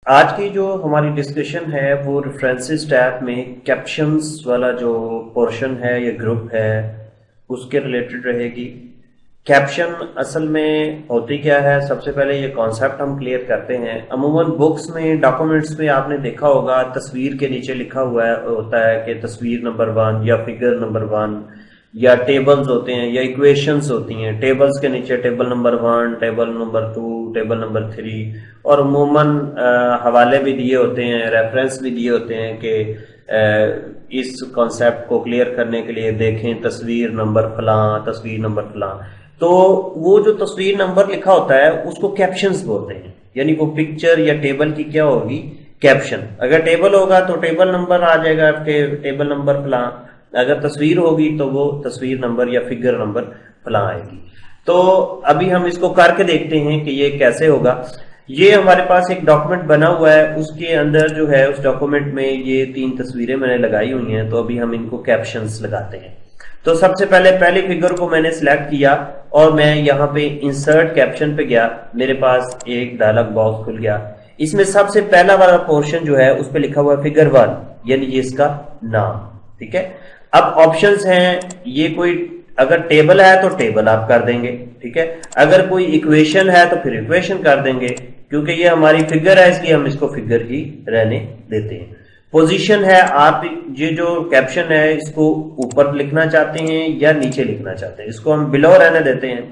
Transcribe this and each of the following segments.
आज की जो हमारी डिस्कशन है वो रेफरेंसेस टैब में कैप्शंस वाला जो पोर्शन है या ग्रुप है उसके रिलेटेड रहेगी। कैप्शन असल में होती क्या है, सबसे पहले ये कॉन्सेप्ट हम क्लियर करते हैं। अमूमन बुक्स में, डॉक्यूमेंट्स में आपने देखा होगा तस्वीर के नीचे लिखा हुआ होता है कि तस्वीर नंबर 1 या फिगर नंबर 1, या टेबल्स होते हैं या इक्वेशंस होती हैं। टेबल्स के नीचे table number 1, table number 2, table number 3, और अमूमन हवाले भी दिए होते हैं, रेफरेंस भी दिए होते हैं कि इस कॉन्सेप्ट को क्लियर करने के लिए देखें तस्वीर नंबर फलां, तस्वीर नंबर फलां। तो वो जो तस्वीर नंबर लिखा होता है उसको कैप्शंस बोलते हैं, यानी वो पिक्चर या टेबल की क्या होगी, कैप्शन। अगर टेबल होगा तो टेबल नंबर आ जाएगा, टेबल नंबर फलां। अगर तस्वीर होगी तो वो तस्वीर नंबर या फिगर नंबर फलां आएगी। तो अभी हम इसको करके देखते हैं कि ये कैसे होगा। ये हमारे पास एक डॉक्यूमेंट बना हुआ है, उसके अंदर जो है उस डॉक्यूमेंट में ये 3 तस्वीरें मैंने लगाई हुई हैं। तो अभी हम इनको कैप्शंस लगाते हैं। तो सबसे पहले पहली फिगर को मैंने सिलेक्ट किया और मैं यहाँ पे इंसर्ट कैप्शन पे गया। मेरे पास एक डायलॉग बॉक्स खुल गया। इसमें सबसे पहला वाला पोर्शन जो है उस पर लिखा हुआ है फिगर 1, यानी ये इसका नाम। ठीक है, अब ऑप्शंस हैं, ये कोई अगर टेबल है तो टेबल आप कर देंगे। ठीक है, अगर कोई इक्वेशन है तो फिर इक्वेशन कर देंगे, क्योंकि ये हमारी फिगर है इसलिए हम इसको फिगर ही रहने देते हैं। पोजीशन है, आप ये जो कैप्शन है इसको ऊपर लिखना चाहते हैं या नीचे लिखना चाहते हैं, इसको हम बिलो रहने देते हैं।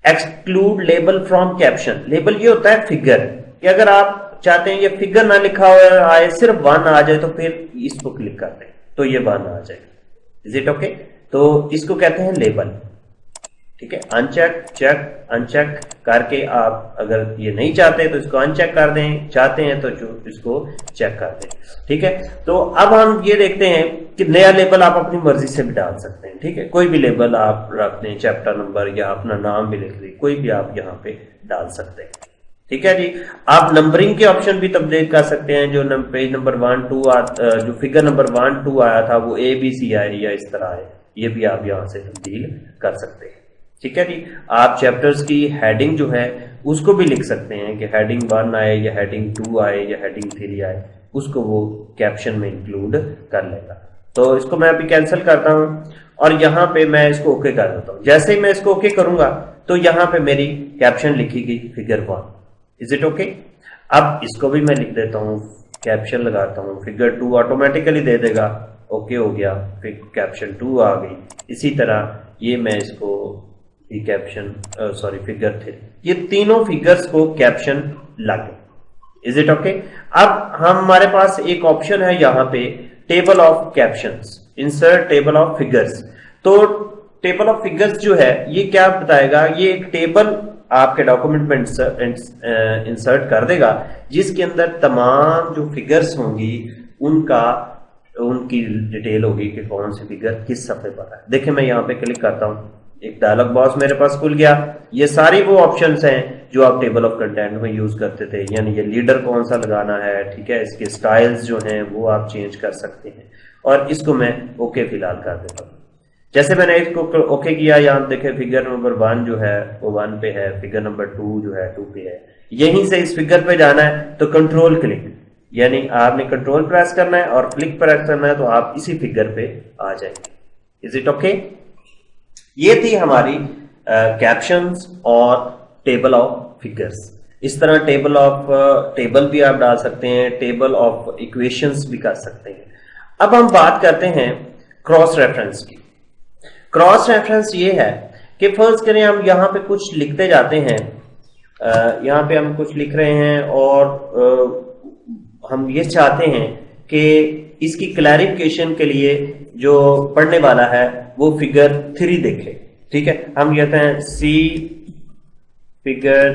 Exclude label from caption, label ये होता है फिगर, कि अगर आप चाहते हैं ये फिगर ना लिखा हुआ आए, सिर्फ 1 आ जाए तो फिर इसको क्लिक कर दें तो ये 1 आ जाएगा। Is it okay? तो इसको कहते हैं लेबल। ठीक है, अनचेक, चेक, अनचेक करके आप अगर ये नहीं चाहते तो इसको अनचेक कर दें, चाहते हैं तो इसको चेक कर दें। ठीक है, तो अब हम ये देखते हैं कि नया लेबल आप अपनी मर्जी से भी डाल सकते हैं। ठीक है, कोई भी लेबल आप रख दें, चैप्टर नंबर या अपना नाम भी लिख दें, कोई भी आप यहाँ पे डाल सकते हैं। ठीक है जी, आप नंबरिंग के ऑप्शन भी तब्दील कर सकते हैं। जो पेज नंबर 1, 2 जो फिगर नंबर 1, 2 आया था वो ABC आए या इस तरह आए, ये भी आप यहां से तब्दील कर सकते हैं। ठीक है जी, आप चैप्टर्स की हेडिंग जो है उसको भी लिख सकते हैं कि हेडिंग 1 आए या हेडिंग 2 आए या हेडिंग 3 आए, उसको वो कैप्शन में इंक्लूड कर लेगा। तो इसको मैं अभी कैंसिल करता हूं और यहां पे मैं इसको ओके कर देता हूं। जैसे ही मैं इसको ओके करूंगा तो यहां पे मेरी कैप्शन लिखी गई फिगर 1। Is it okay? अब इसको भी मैं लिख देता हूं, कैप्शन लगाता हूं, फिगर 2 ऑटोमेटिकली दे देगा। ओके हो गया, फिर कैप्शन 2 आ गई। इसी तरह ये मैं इसको कैप्शन फिगर 3, ये तीनों फिगर्स को कैप्शन लग गए। Is it okay? अब हमारे पास एक ऑप्शन है यहाँ पे table of captions, insert table of figures. तो टेबल ऑफ फिगर्स जो है ये क्या बताएगा, ये एक टेबल आपके डॉक्यूमेंट में इंसर्ट कर देगा जिसके अंदर तमाम जो फिगर्स होंगी उनकी डिटेल होगी कि कौन सी फिगर किस सफे पर है। देखिए मैं यहाँ पे क्लिक करता हूँ, एक डायलॉग बॉक्स मेरे पास खुल गया। ये सारी वो ऑप्शंस हैं जो आप टेबल ऑफ कंटेंट में यूज करते थे, यानी ये लीडर कौन सा लगाना है। ठीक है, इसके स्टाइल्स जो हैं वो आप चेंज कर सकते हैं। और इसको मैं ओके फिलहाल कर देता हूँ। जैसे मैंने इसको ओके किया, यहाँ देखे फिगर नंबर 1 जो है वो 1 पे है, फिगर नंबर 2 जो है 2 पे है। यहीं से इस फिगर पे जाना है तो कंट्रोल क्लिक, यानी आपने कंट्रोल प्रेस करना है और क्लिक प्रेस करना है तो आप इसी फिगर पे आ जाएंगे। Is it okay? ये थी हमारी कैप्शंस और टेबल ऑफ फिगर्स। इस तरह टेबल भी आप डाल सकते हैं, टेबल ऑफ इक्वेशंस भी कर सकते हैं। अब हम बात करते हैं क्रॉस रेफरेंस की। क्रॉस रेफरेंस ये है कि फर्ज करें हम यहाँ पे कुछ लिखते जाते हैं, यहाँ पे हम कुछ लिख रहे हैं और हम ये चाहते हैं कि इसकी क्लैरिफिकेशन के लिए जो पढ़ने वाला है वो फिगर 3 देखे। ठीक है, हम कहते हैं सी फिगर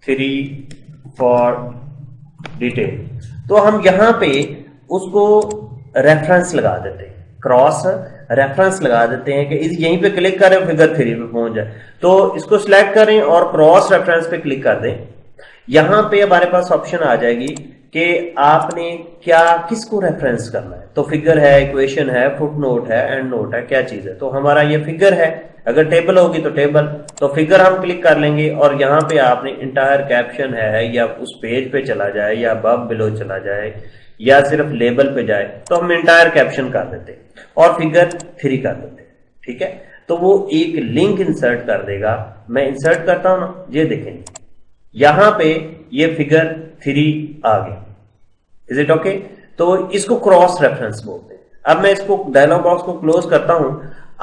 3 फॉर डिटेल। तो हम यहां पे उसको रेफरेंस लगा देते हैं, क्रॉस रेफरेंस लगा देते हैं कि यहीं पे क्लिक करें फिगर 3 पे पहुंच जाए। तो इसको सिलेक्ट करें और क्रॉस रेफरेंस पे क्लिक कर दें। यहां पे हमारे पास ऑप्शन आ जाएगी कि आपने क्या किसको रेफरेंस करना है। तो फिगर है, इक्वेशन है, फुटनोट है, एंड नोट है, क्या चीज है। तो हमारा ये फिगर है, अगर टेबल होगी तो टेबल, तो फिगर हम क्लिक कर लेंगे और यहाँ पे आपने इंटायर कैप्शन है या उस पेज पे चला जाए या अबव बिलो चला जाए या सिर्फ लेबल पे जाए तो हम इंटायर कैप्शन कर देते और फिगर 3 कर देते। ठीक है, तो वो एक लिंक इंसर्ट कर देगा। मैं इंसर्ट करता हूं ना, ये देखें यहां पे ये फिगर 3 आ गया। Is it okay? तो इसको क्रॉस रेफरेंस बोलते हैं। अब मैं इसको डायलॉग बॉक्स को क्लोज करता हूं।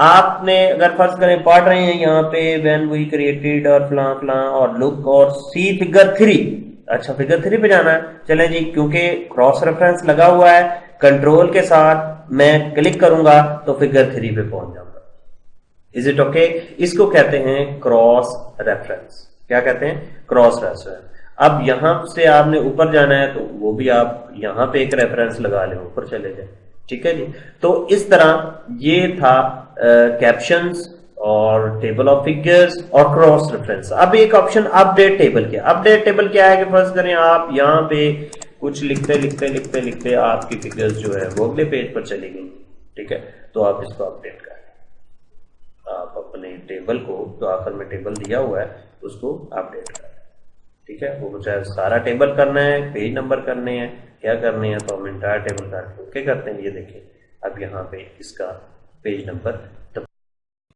आपने अगर फर्ज करें पढ़ रहे हैं यहाँ पे व्हेन वी क्रिएटेड और फलां फलां और लुक और सी फिगर 3, अच्छा फिगर 3 पे जाना है, चले जी, क्योंकि क्रॉस रेफरेंस लगा हुआ है, कंट्रोल के साथ मैं क्लिक करूंगा तो फिगर 3 पे पहुंच जाऊंगा। Is it okay? इसको कहते हैं क्रॉस रेफरेंस। क्या कहते हैं? Cross reference. अब यहां से आपने ऊपर जाना है तो वो भी आप यहां पे एक रेफरेंस लगा लें, ऊपर चले जाए। ठीक है जी, तो इस तरह ये था कैप्शंस और टेबल ऑफ फिगर्स और क्रॉस रेफरेंस। अब एक ऑप्शन अपडेट टेबल के। अपडेट टेबल क्या है कि फर्ज करें आप यहाँ पे कुछ लिखते लिखते लिखते लिखते आपकी फिगर्स जो है वो अगले पेज पर चली गई। ठीक है, तो आप इसको अपडेट कर लें। आप अपने टेबल को, जो आखिर में टेबल दिया हुआ है, उसको अपडेट कर लें। ठीक है, वो चाहे सारा टेबल करना है, पेज नंबर करने हैं, क्या करने हैं, तो हम इंटायर टेबल करके ओके करते हैं। ये देखिए अब यहाँ पे इसका पेज नंबर